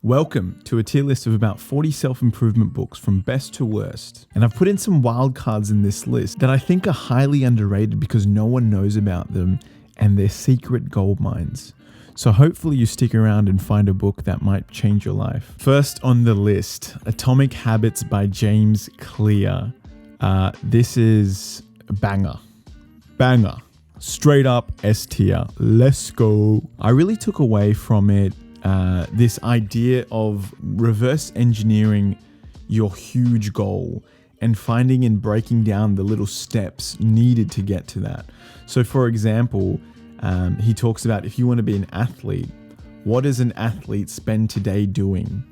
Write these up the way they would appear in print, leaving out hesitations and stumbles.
Welcome to a tier list of about 40 self-improvement books from best to worst. And I've put in some wild cards in this list that I think are highly underrated because no one knows about them and they're secret gold mines. So hopefully you stick around and find a book that might change your life. First on the list, Atomic Habits by James Clear. This is a banger. Straight up S tier. Let's go. I really took away from it this idea of reverse engineering your huge goal and finding and breaking down the little steps needed to get to that. So for example, he talks about if you want to be an athlete, what does an athlete spend today doing?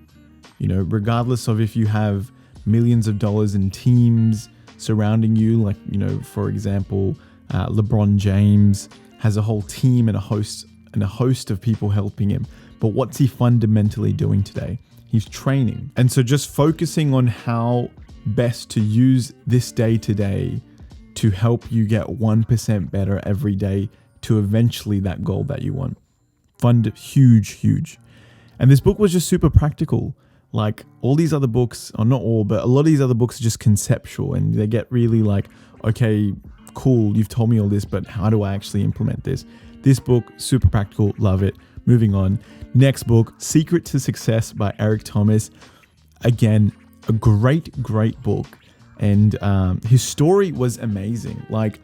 You know, regardless of if you have millions of dollars in teams surrounding you, like, you know, for example, LeBron James has a whole team and a host of people helping him. But what's he fundamentally doing today? He's training. And so just focusing on how best to use this day to day to help you get 1% better every day to eventually that goal that you want. Huge. And this book was just super practical. Like all these other books, or not all, but a lot of these other books are just conceptual and they get really like, okay, cool, you've told me all this, but how do I actually implement this? This book, super practical, love it. Moving on. Next book, Secret to Success by Eric Thomas. Again, a great book. And his story was amazing. Like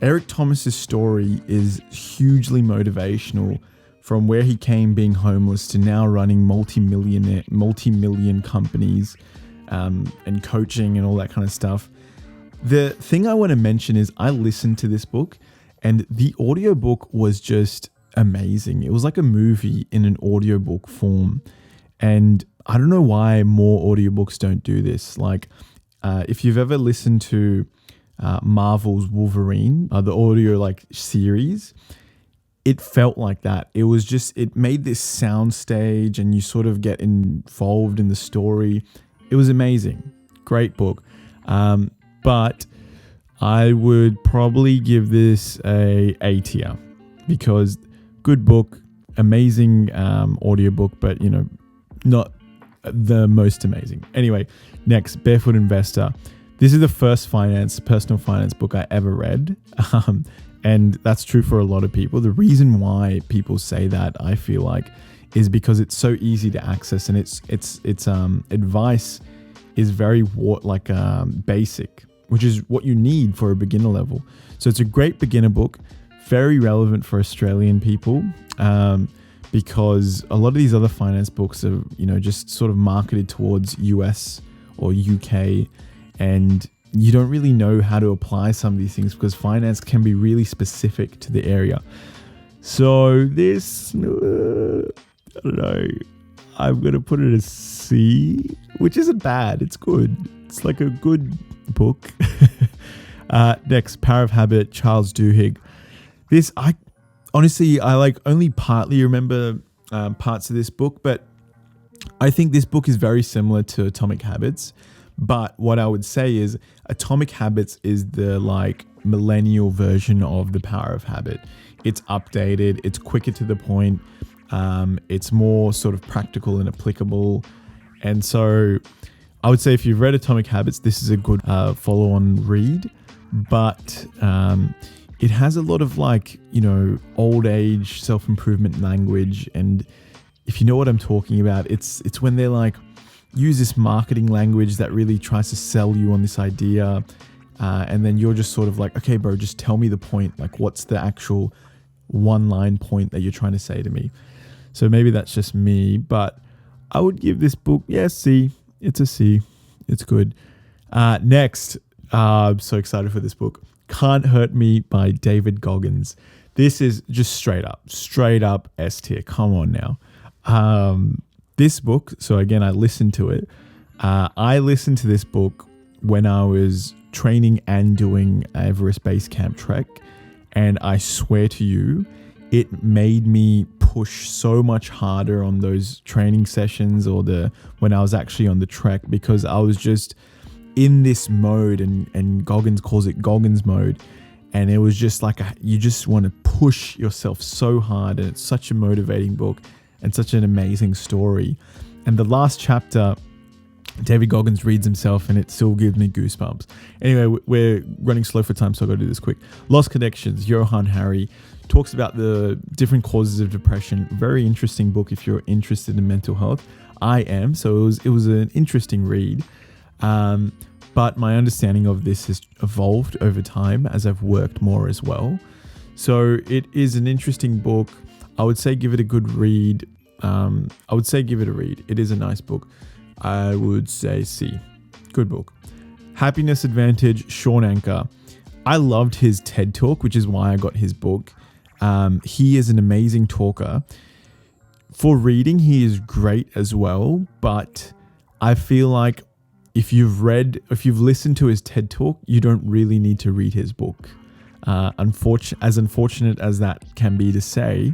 Eric Thomas's story is hugely motivational from where he came being homeless to now running multi-million companies and coaching and all that kind of stuff. The thing I want to mention is I listened to this book and the audiobook was just amazing. It was like a movie in an audiobook form. And I don't know why more audiobooks don't do this. Like if you've ever listened to Marvel's Wolverine, the audio like series, it felt like that. It was just, it made this sound stage and you sort of get involved in the story. It was amazing. Great book. But I would probably give this a tier because good book, amazing audiobook, but you know, not the most amazing. Anyway, next, Barefoot Investor. This is the first personal finance book I ever read. And that's true for a lot of people. The reason why people say that, I feel like, is because it's so easy to access and its advice is very basic, which is what you need for a beginner level. So it's a great beginner book, very relevant for Australian people, because a lot of these other finance books are, you know, just sort of marketed towards US or UK, and you don't really know how to apply some of these things because finance can be really specific to the area. So this, I don't know, I'm going to put it as C, which isn't bad. It's good. It's like a good book. Next, Power of Habit, Charles Duhigg. This, I like only partly remember parts of this book, but I think this book is very similar to Atomic Habits. But what I would say is Atomic Habits is the like millennial version of the Power of Habit. It's updated, it's quicker to the point, it's more sort of practical and applicable. And so I would say if you've read Atomic Habits, this is a good follow-on read, but it has a lot of like, you know, old age self-improvement language. And if you know what I'm talking about, it's when they're like, use this marketing language that really tries to sell you on this idea. And then you're just sort of like, okay, bro, just tell me the point. Like, what's the actual one-line point that you're trying to say to me? So maybe that's just me, but I would give this book, C. It's a C. It's good. Next, I'm so excited for this book. Can't Hurt Me by David Goggins. This is just straight up S tier. Come on now. This book, so again, I listened to it. I listened to this book when I was training and doing Everest Base Camp trek. And I swear to you, it made me push so much harder on those training sessions or when I was actually on the trek, because I was just in this mode, and Goggins calls it Goggins mode. And it was just like, you just want to push yourself so hard. And it's such a motivating book and such an amazing story. And the last chapter, David Goggins reads himself and it still gives me goosebumps. Anyway, we're running slow for time, so I've got to do this quick. Lost Connections, Johann Hari, talks about the different causes of depression. Very interesting book if you're interested in mental health. I am, so it was an interesting read. But my understanding of this has evolved over time as I've worked more as well. So it is an interesting book. I would say give it a good read. It is a nice book. I would say C. Good book. Happiness Advantage, Sean Anker. I loved his TED Talk, which is why I got his book. He is an amazing talker. For reading, he is great as well, but I feel like if you've listened to his TED Talk, you don't really need to read his book. As unfortunate as that can be to say,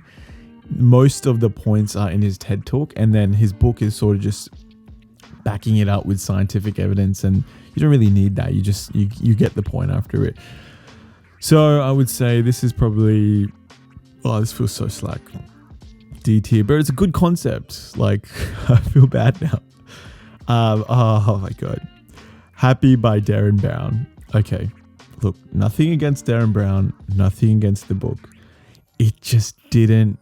most of the points are in his TED Talk, and then his book is sort of just backing it up with scientific evidence, and you don't really need that. You get the point after it. So I would say this is probably, this feels so slack, D tier, but it's a good concept. Like, I feel bad now. Oh my God. Happy by Darren Brown. Okay, look, nothing against Darren Brown, nothing against the book. It just didn't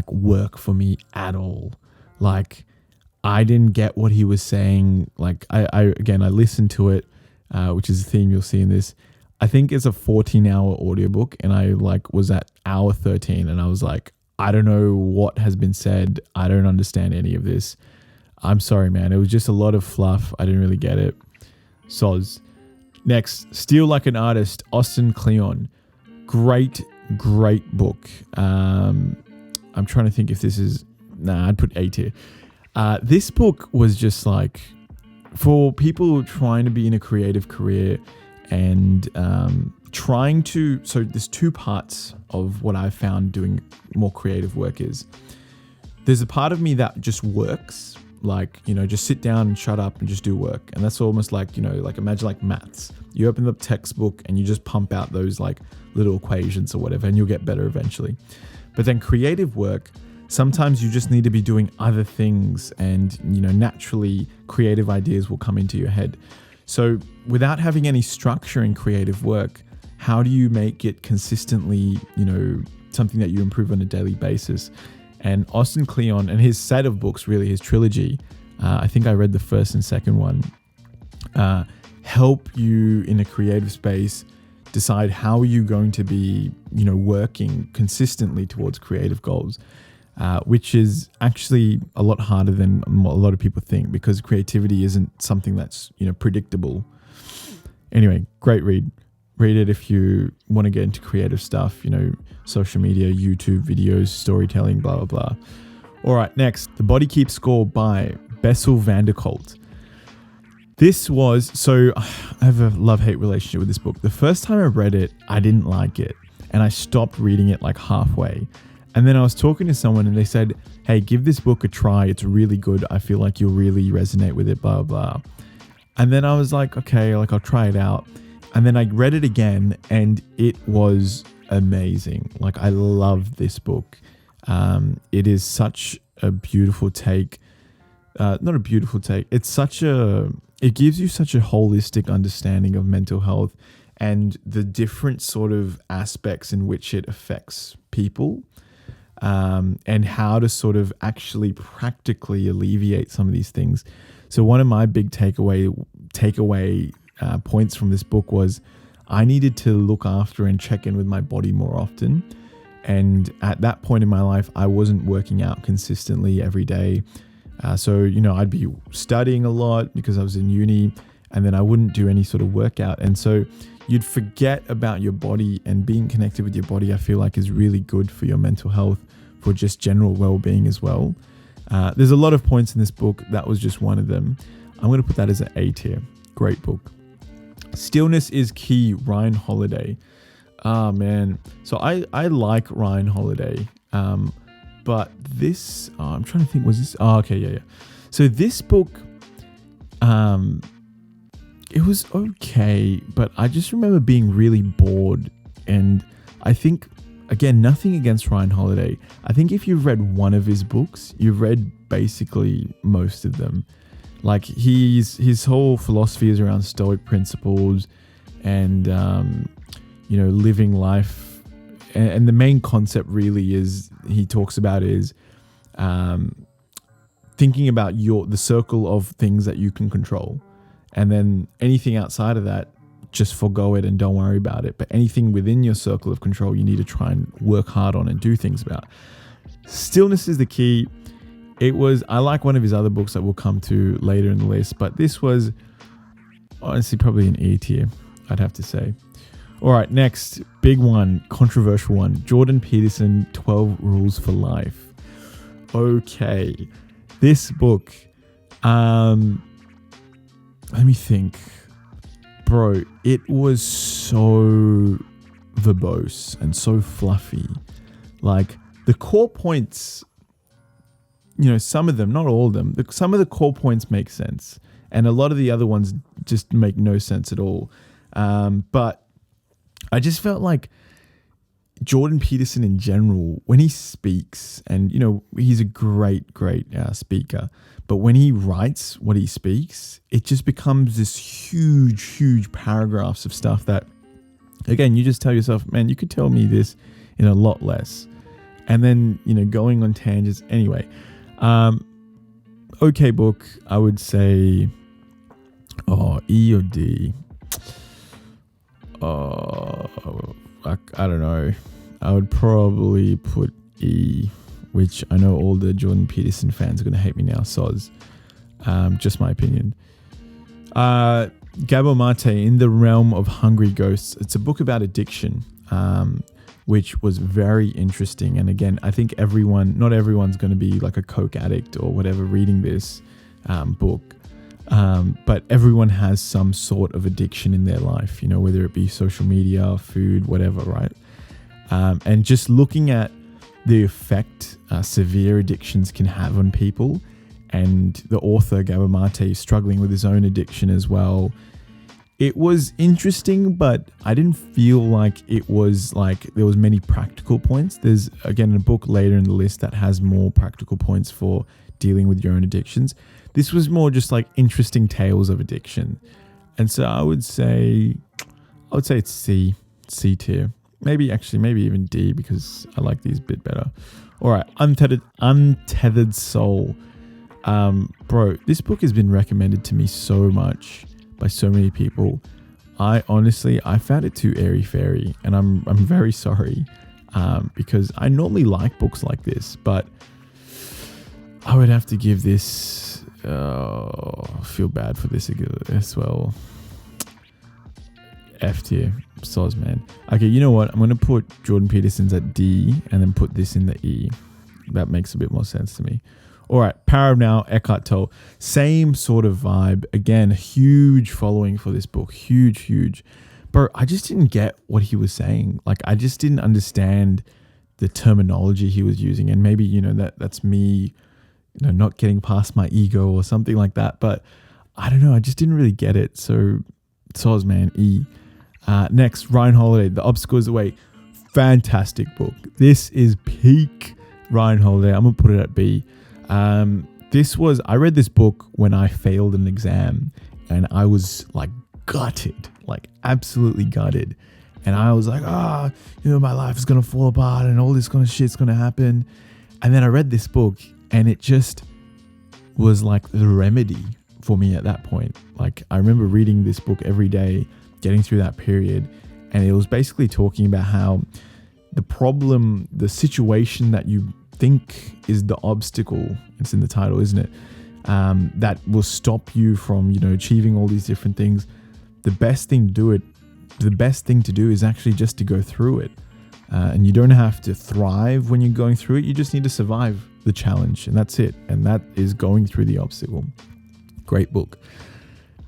work for me at all. Like, I didn't get what he was saying. Like, I listened to it, which is a theme you'll see in this. I think it's a 14-hour audiobook, and I was at hour 13, and I was like, I don't know what has been said. I don't understand any of this. I'm sorry, man. It was just a lot of fluff. I didn't really get it. Soz. Next, Steal Like an Artist, Austin Kleon. Great book. I'm trying to think if this is... I'd put A tier. This book was just like, for people trying to be in a creative career and so there's two parts of what I've found doing more creative work is. There's a part of me that just works, just sit down and shut up and just do work. And that's almost imagine like maths. You open the textbook and you just pump out those little equations or whatever, and you'll get better eventually. But then creative work, sometimes you just need to be doing other things, and naturally creative ideas will come into your head. So without having any structure in creative work, how do you make it consistently, something that you improve on a daily basis? And Austin Kleon and his set of books, really his trilogy, I think I read the first and second one, help you in a creative space decide how you're going to be, working consistently towards creative goals. Which is actually a lot harder than a lot of people think, because creativity isn't something that's, predictable. Anyway, great read. Read it if you want to get into creative stuff, social media, YouTube videos, storytelling, blah, blah, blah. All right, next, The Body Keeps Score by Bessel van der Kolk. I have a love-hate relationship with this book. The first time I read it, I didn't like it, and I stopped reading it halfway. And then I was talking to someone and they said, hey, give this book a try. It's really good. I feel like you'll really resonate with it, blah, blah. And then I was like, okay, I'll try it out. And then I read it again and it was amazing. I love this book. It is such a beautiful take. Not a beautiful take. It gives you such a holistic understanding of mental health and the different sort of aspects in which it affects people. And how to sort of actually practically alleviate some of these things. So one of my big takeaway points from this book was I needed to look after and check in with my body more often. And at that point in my life, I wasn't working out consistently every day. So I'd be studying a lot because I was in uni, and then I wouldn't do any sort of workout. And so you'd forget about your body, and being connected with your body, I feel like is really good for your mental health, for just general well-being as well. There's a lot of points in this book. That was just one of them. I'm going to put that as an A tier. Great book. Stillness is Key, Ryan Holiday. Man. So I like Ryan Holiday. But this, I'm trying to think, was this? Oh, okay, yeah. So this book, it was okay, but I just remember being really bored. And I think, again, nothing against Ryan Holiday. I think if you've read one of his books, you've read basically most of them. Like his whole philosophy is around Stoic principles and living life, and the main concept really is he talks about is thinking about the circle of things that you can control, and then anything outside of that, just forgo it and don't worry about it. But anything within your circle of control, you need to try and work hard on and do things about. Stillness is the key. I like one of his other books that we'll come to later in the list, but this was honestly probably an E tier, I'd have to say. All right, next, big one, controversial one, Jordan Peterson, 12 Rules for Life. Okay, this book, let me think. Bro, it was so verbose and so fluffy. Like, the core points, some of them, not all of them, some of the core points make sense. And a lot of the other ones just make no sense at all. But I just felt like Jordan Peterson in general, when he speaks, and, he's a great speaker, but when he writes what he speaks, it just becomes this huge paragraphs of stuff that, again, you just tell yourself, man, you could tell me this in a lot less. And then, going on tangents. Anyway, okay book, I would say, E or D. I don't know. I would probably put E, which I know all the Jordan Peterson fans are going to hate me now, soz. Just my opinion. Gabor Mate, In the Realm of Hungry Ghosts. It's a book about addiction, which was very interesting. And again, I think not everyone's going to be like a coke addict or whatever reading this book. But everyone has some sort of addiction in their life, whether it be social media, food, whatever, right? And just looking at the effect severe addictions can have on people. And the author, Gabor Mate, is struggling with his own addiction as well. It was interesting, but I didn't feel like it was like there was many practical points. There's, again, a book later in the list that has more practical points for dealing with your own addictions. This was more just like interesting tales of addiction. And so I would say it's C tier. Maybe even D, because I like these a bit better. All right, Untethered Soul. Bro, this book has been recommended to me so much by so many people. I found it too airy-fairy, and I'm very sorry, because I normally like books like this, but I would have to give this, feel bad for this as well, F tier. Soz, man. Okay, you know what? I'm going to put Jordan Peterson's at D and then put this in the E. That makes a bit more sense to me. All right, Power of Now, Eckhart Tolle. Same sort of vibe. Again, huge following for this book. Huge. Bro, I just didn't get what he was saying. Like, I just didn't understand the terminology he was using. And maybe, that's me, not getting past my ego or something like that. But I don't know. I just didn't really get it. So, soz, man, E. Next, Ryan Holiday, The Obstacle is the Way. Fantastic book. This is peak Ryan Holiday. I'm going to put it at B. I read this book when I failed an exam, and I was like gutted, like absolutely gutted. And I was like, my life is going to fall apart and all this kind of shit's going to happen. And then I read this book, and it just was like the remedy for me at that point. Like, I remember reading this book every day, getting through that period, and it was basically talking about how the situation that you think is the obstacle, it's in the title, isn't it, that will stop you from achieving all these different things. The best thing to do is actually just to go through it, and you don't have to thrive when you're going through it. You just need to survive the challenge, and that's it. And that is going through the obstacle. Great book.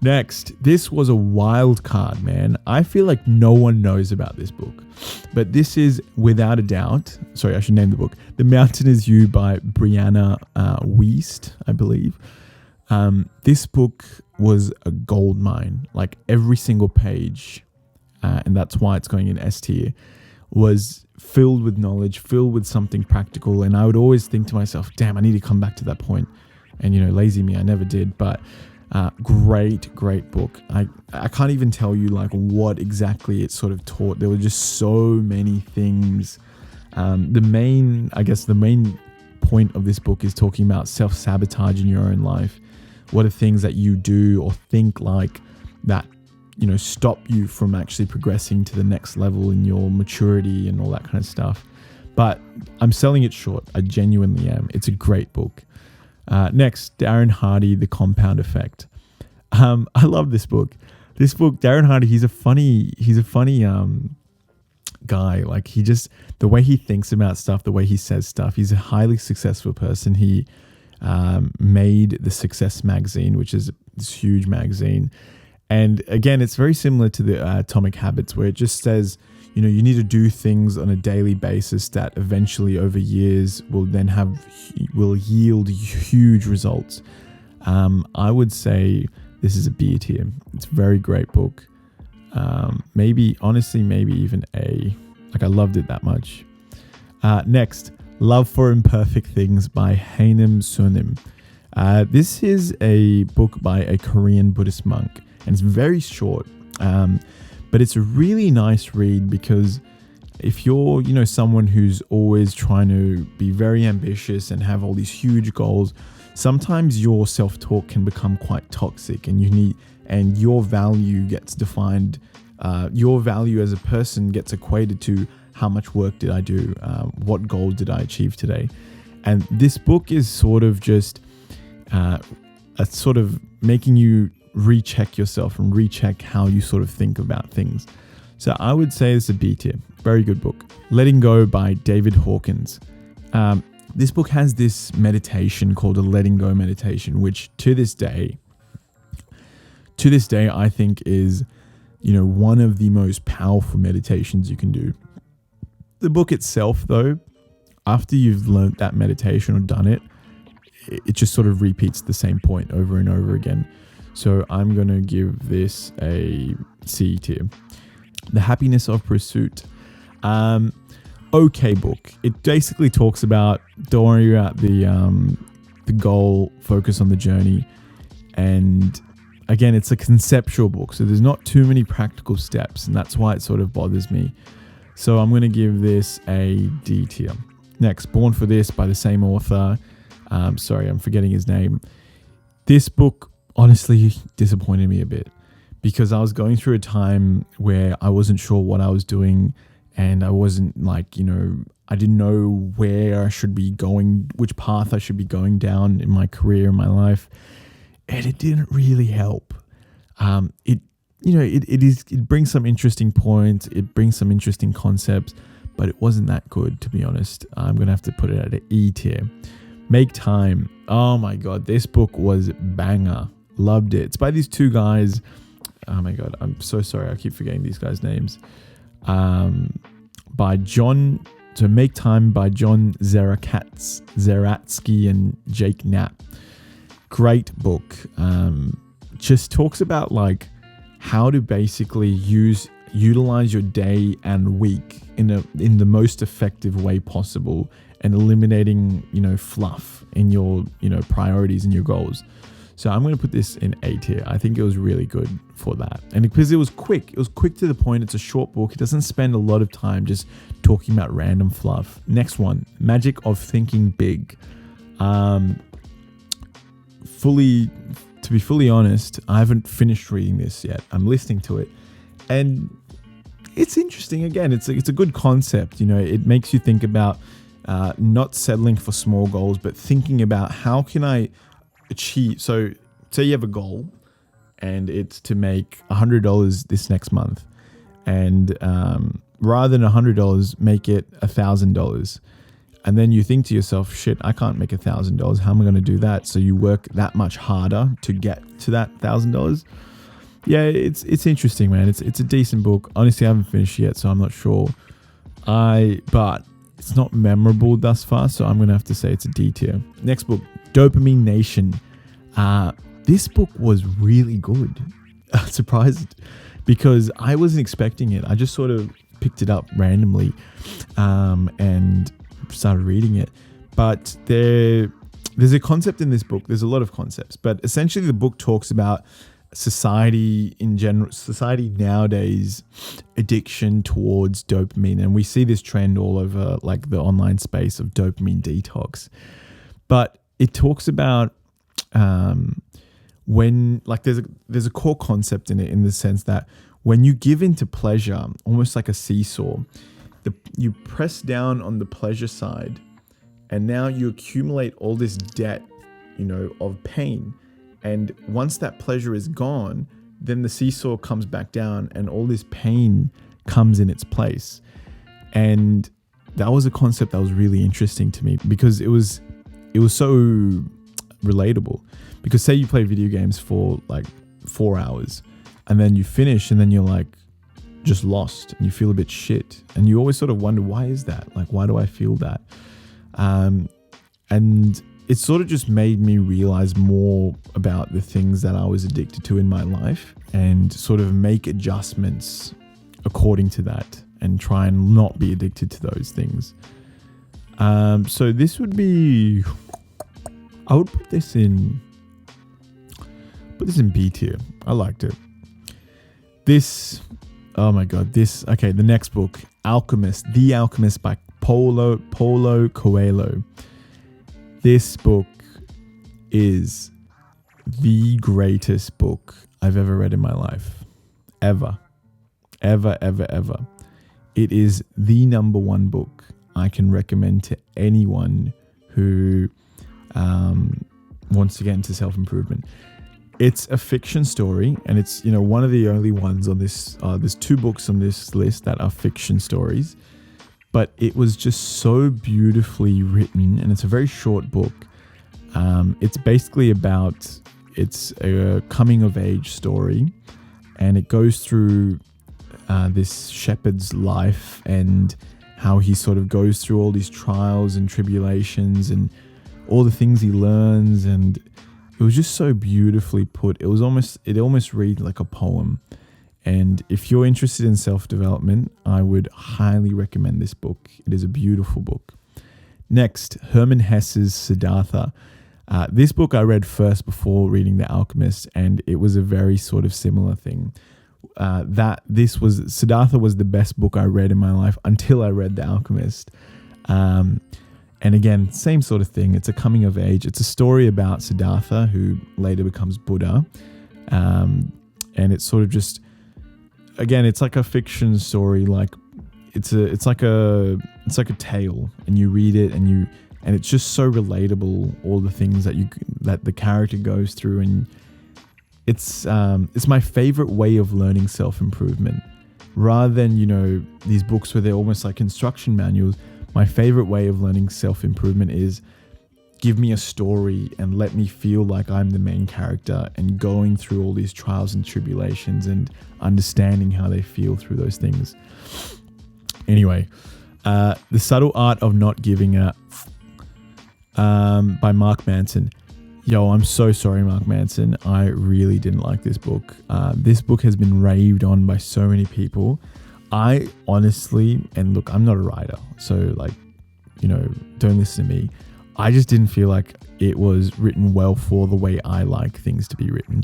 Next, this was a wild card, man. I feel like no one knows about this book, but this is without a doubt. Sorry, I should name the book. The Mountain Is You by Brianna Wiest, I believe. This book was a gold mine, like every single page, and that's why it's going in S tier. was filled with knowledge, filled with something practical. And I would always think to myself, damn, I need to come back to that point. And, lazy me, I never did. But great book. I can't even tell you like what exactly it sort of taught. There were just so many things. The main point of this book is talking about self-sabotage in your own life. What are things that you do or think like that, stop you from actually progressing to the next level in your maturity and all that kind of stuff. But I'm selling it short. I genuinely am. It's a great book. Next, Darren Hardy, The Compound Effect. I love this book. Darren Hardy, he's a funny guy. Like the way he thinks about stuff, the way he says stuff, he's a highly successful person. He made the Success magazine, which is this huge magazine. And again, it's very similar to the Atomic Habits, where it just says, you need to do things on a daily basis that eventually over years will yield huge results. I would say this is a B tier. It's a very great book. Maybe even A. Like, I loved it that much. Next, Love for Imperfect Things by Haenim Sunim. This is a book by a Korean Buddhist monk, and it's very short. But it's a really nice read, because if you're, someone who's always trying to be very ambitious and have all these huge goals, sometimes your self-talk can become quite toxic, and your value gets defined. Your value as a person gets equated to how much work did I do? What goal did I achieve today? And this book is sort of just making you recheck yourself and recheck how you sort of think about things. So I would say it's a B tier. Very good book. Letting Go by David Hawkins. This book has this meditation called a letting go meditation, which to this day I think is, one of the most powerful meditations you can do. The book itself, though, after you've learnt that meditation or done it, it just sort of repeats the same point over and over again. So I'm going to give this a C tier. The Happiness of Pursuit. Okay book. It basically talks about, don't worry about the goal, focus on the journey. And again, it's a conceptual book, so there's not too many practical steps, and that's why it sort of bothers me. So I'm going to give this a D tier. Next, Born for This by the same author. Sorry, I'm forgetting his name. This book honestly disappointed me a bit, because I was going through a time where I wasn't sure what I was doing, and I wasn't I didn't know where I should be going, which path I should be going down in my career, in my life. And it didn't really help. It brings some interesting points. It brings some interesting concepts, but it wasn't that good, to be honest. I'm going to have to put it at an E tier. Make Time. Oh my God. This book was banger. Loved it. It's by these two guys. Oh my God. I'm so sorry. I keep forgetting these guys' names. By John. So Make Time by John Zeratsky and Jake Knapp. Great book. Just talks about like how to basically utilize your day and week in the most effective way possible, and eliminating fluff in your priorities and your goals. So I'm going to put this in A tier. I think it was really good for that, and because it was quick to the point. It's a short book. It doesn't spend a lot of time just talking about random fluff. Next one, Magic of Thinking Big. To be fully honest, I haven't finished reading this yet. I'm listening to it, and it's interesting. Again, it's a good concept. It makes you think about not settling for small goals, but thinking about how can I achieve. So say you have a goal, and it's to make $100 this next month, and rather than $100, make it $1,000. And then you think to yourself, shit, I can't make $1,000. How am I going to do that? So you work that much harder to get to that $1,000. Yeah, it's interesting, man. It's a decent book. Honestly, I haven't finished yet, so I'm not sure. But it's not memorable thus far, so I'm going to have to say it's a D tier. Next book, Dopamine Nation. This book was really good. Surprised, because I wasn't expecting it. I just sort of picked it up randomly and started reading it. But there's a concept in this book. There's a lot of concepts, but essentially the book talks about society in general, society nowadays, addiction towards dopamine. And we see this trend all over like the online space of dopamine detox. But it talks about when like there's a core concept in it, in the sense that when you give into pleasure, almost like a seesaw, you press down on the pleasure side, and now you accumulate all this debt, of pain. And once that pleasure is gone, then the seesaw comes back down and all this pain comes in its place. And that was a concept that was really interesting to me, because it was so relatable. Because say you play video games for like 4 hours, and then you finish, and then you're like just lost, and you feel a bit shit, and you always sort of wonder, why is that? Like, why do I feel that? And it sort of just made me realize more about the things that I was addicted to in my life, and sort of make adjustments according to that, and try and not be addicted to those things. So this would be, I would put this in B tier. I liked it. The next book, Alchemist, The Alchemist by Paulo Coelho. This book is the greatest book I've ever read in my life. Ever. It is the number one book I can recommend to anyone who wants to get into self-improvement. It's a fiction story, and it's one of the only ones on this. There's 2 books on this list that are fiction stories, but it was just so beautifully written, and it's a very short book. It's basically it's a coming of age story, and it goes through this shepherd's life and how he sort of goes through all these trials and tribulations and all the things he learns, and it was just so beautifully put. It almost read like a poem. And if you're interested in self-development, I would highly recommend this book. It is a beautiful book. Next, Hermann Hesse's Siddartha. This book I read first before reading The Alchemist, and it was a very sort of similar thing. Siddhartha was the best book I read in my life until I read The Alchemist. And again, same sort of thing. It's a coming of age. It's a story about Siddhartha, who later becomes Buddha. And it's sort of just, again, it's like a fiction story. Like it's like a tale, and you read it, and it's just so relatable. All the things that the character goes through, and it's my favorite way of learning self-improvement, rather than these books where they're almost like instruction manuals. My favorite way of learning self-improvement is give me a story and let me feel like I'm the main character, and going through all these trials and tribulations and understanding how they feel through those things. Anyway, The Subtle Art of Not Giving Up by Mark Manson. Yo, I'm so sorry, Mark Manson. I really didn't like this book. This book has been raved on by so many people. I honestly, and look, I'm not a writer, so don't listen to me. I just didn't feel like it was written well for the way I like things to be written.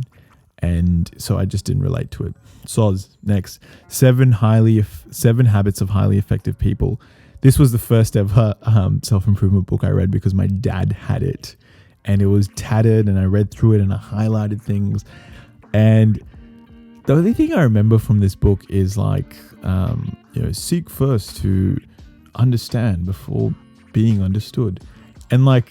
And so I just didn't relate to it. Soz. Next, 7 Habits of Highly Effective People. This was the first ever self-improvement book I read because my dad had it, and it was tattered, and I read through it and I highlighted things. And the only thing I remember from this book is seek first to understand before being understood. And I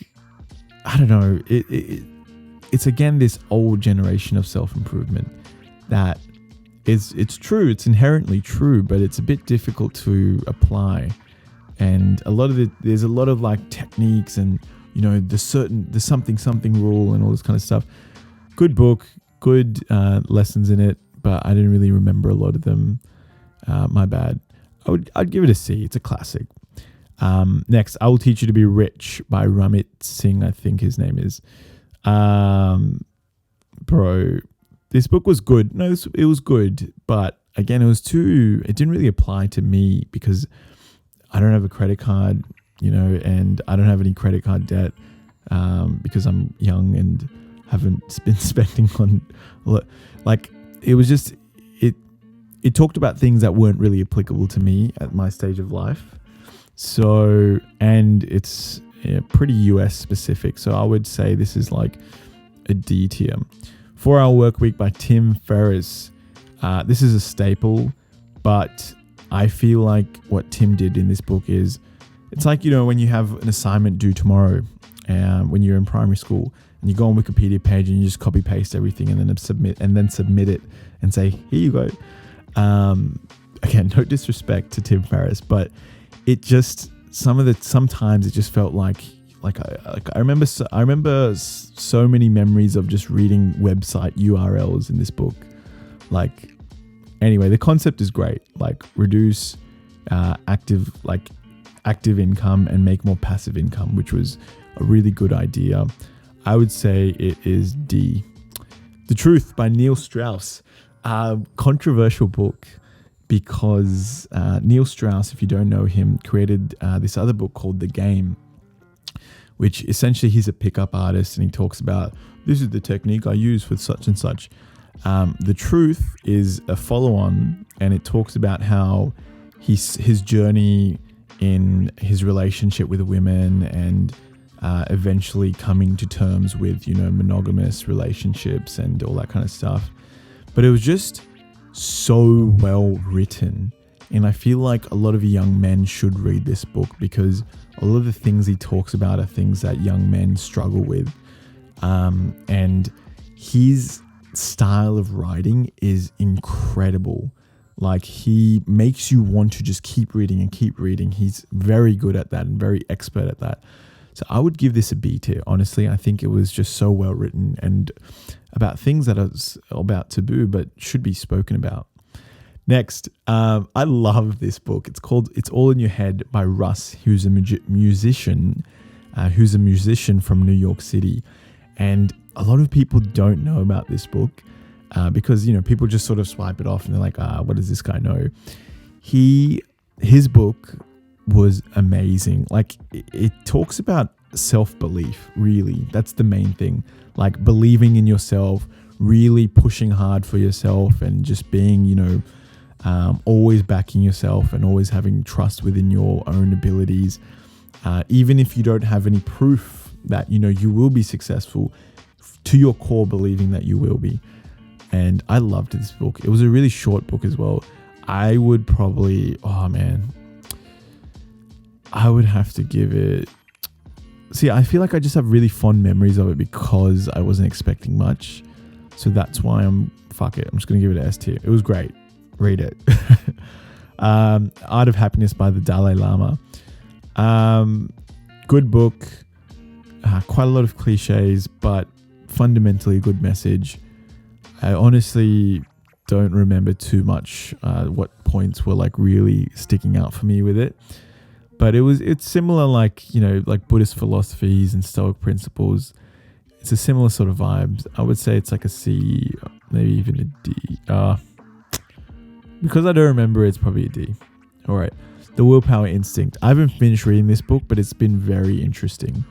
don't know, it's again this old generation of self-improvement that it's true, it's inherently true, but it's a bit difficult to apply. And there's a lot of techniques and the something rule and all this kind of stuff. Good book, good lessons in it, but I didn't really remember a lot of them. My bad. I'd give it a C. It's a classic. Next, I Will Teach You to Be Rich by Ramit Singh, I think his name is. Bro, this book was good. No, it was good, but again, it didn't really apply to me because I don't have a credit card, and I don't have any credit card debt because I'm young and haven't been spending on, like, it was just, it talked about things that weren't really applicable to me at my stage of life. So, and it's pretty US specific. So I would say this is like a D tier. 4 Hour Workweek by Tim Ferriss. This is a staple, but I feel like what Tim did in this book is, it's like, when you have an assignment due tomorrow, when you're in primary school, and you go on Wikipedia page and you just copy paste everything and then submit it and say, here you go. Again, no disrespect to Tim Ferriss, but it just, sometimes it just felt like I remember so many memories of just reading website URLs in this book. Like, anyway, the concept is great. Like, reduce active income and make more passive income, which was a really good idea. I would say it is D. The Truth by Neil Strauss. Controversial book because Neil Strauss, if you don't know him, created this other book called The Game, which essentially he's a pickup artist and he talks about, this is the technique I use for such and such. The Truth is a follow-on, and it talks about how his journey in his relationship with women and eventually coming to terms with, monogamous relationships and all that kind of stuff. But it was just so well written. And I feel like a lot of young men should read this book because a lot of the things he talks about are things that young men struggle with. And his style of writing is incredible. Like, he makes you want to just keep reading and keep reading. He's very good at that and very expert at that. So I would give this a B tier. Honestly, I think it was just so well written and about things that are about taboo but should be spoken about. Next, I love this book. It's called It's All in Your Head by Russ, who's a musician from New York City. And a lot of people don't know about this book because, people just sort of swipe it off and they're like, what does this guy know? His book was amazing. Like, it talks about self-belief, really. That's the main thing. Like, believing in yourself, really pushing hard for yourself and just being, always backing yourself and always having trust within your own abilities. Even if you don't have any proof that, you will be successful, to your core believing that you will be. And I loved this book. It was a really short book as well. I would probably, I would have to give it... See, I feel like I just have really fond memories of it because I wasn't expecting much. So that's why fuck it. I'm just going to give it an S tier. It was great. Read it. Art of Happiness by the Dalai Lama. Good book. Quite a lot of cliches, but fundamentally a good message. I honestly don't remember too much what points were like really sticking out for me with it. But it's similar, like Buddhist philosophies and Stoic principles. It's a similar sort of vibe. I would say it's like a C, maybe even a D. Because I don't remember, it's probably a D. All right. The Willpower Instinct. I haven't finished reading this book, but it's been very interesting.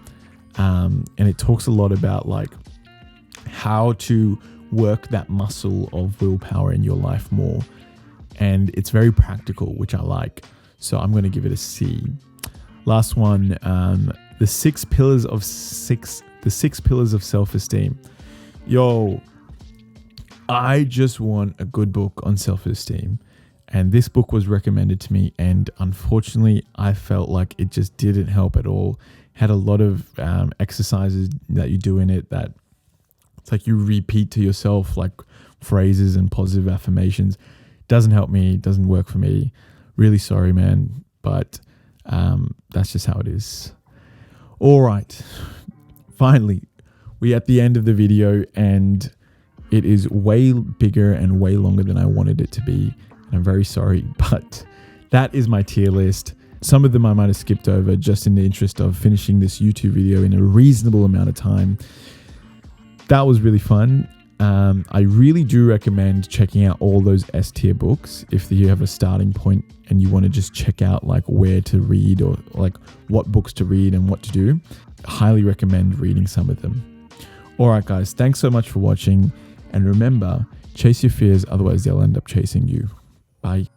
And it talks a lot about like how to work that muscle of willpower in your life more. And it's very practical, which I like. So I'm going to give it a C. Last one, the six pillars of self-esteem. Yo, I just want a good book on self-esteem. And this book was recommended to me. And unfortunately, I felt like it just didn't help at all. Had a lot of exercises that you do in it that it's like you repeat to yourself like phrases and positive affirmations. Doesn't help me. Doesn't work for me. Really sorry, man. But that's just how it is. All right. Finally, we're at the end of the video and it is way bigger and way longer than I wanted it to be. And I'm very sorry, but that is my tier list. Some of them I might have skipped over just in the interest of finishing this YouTube video in a reasonable amount of time. That was really fun. I really do recommend checking out all those S tier books if you have a starting point and you want to just check out like where to read or like what books to read and what to do. Highly recommend reading some of them. All right, guys, thanks so much for watching. And remember, chase your fears, otherwise they'll end up chasing you. Bye.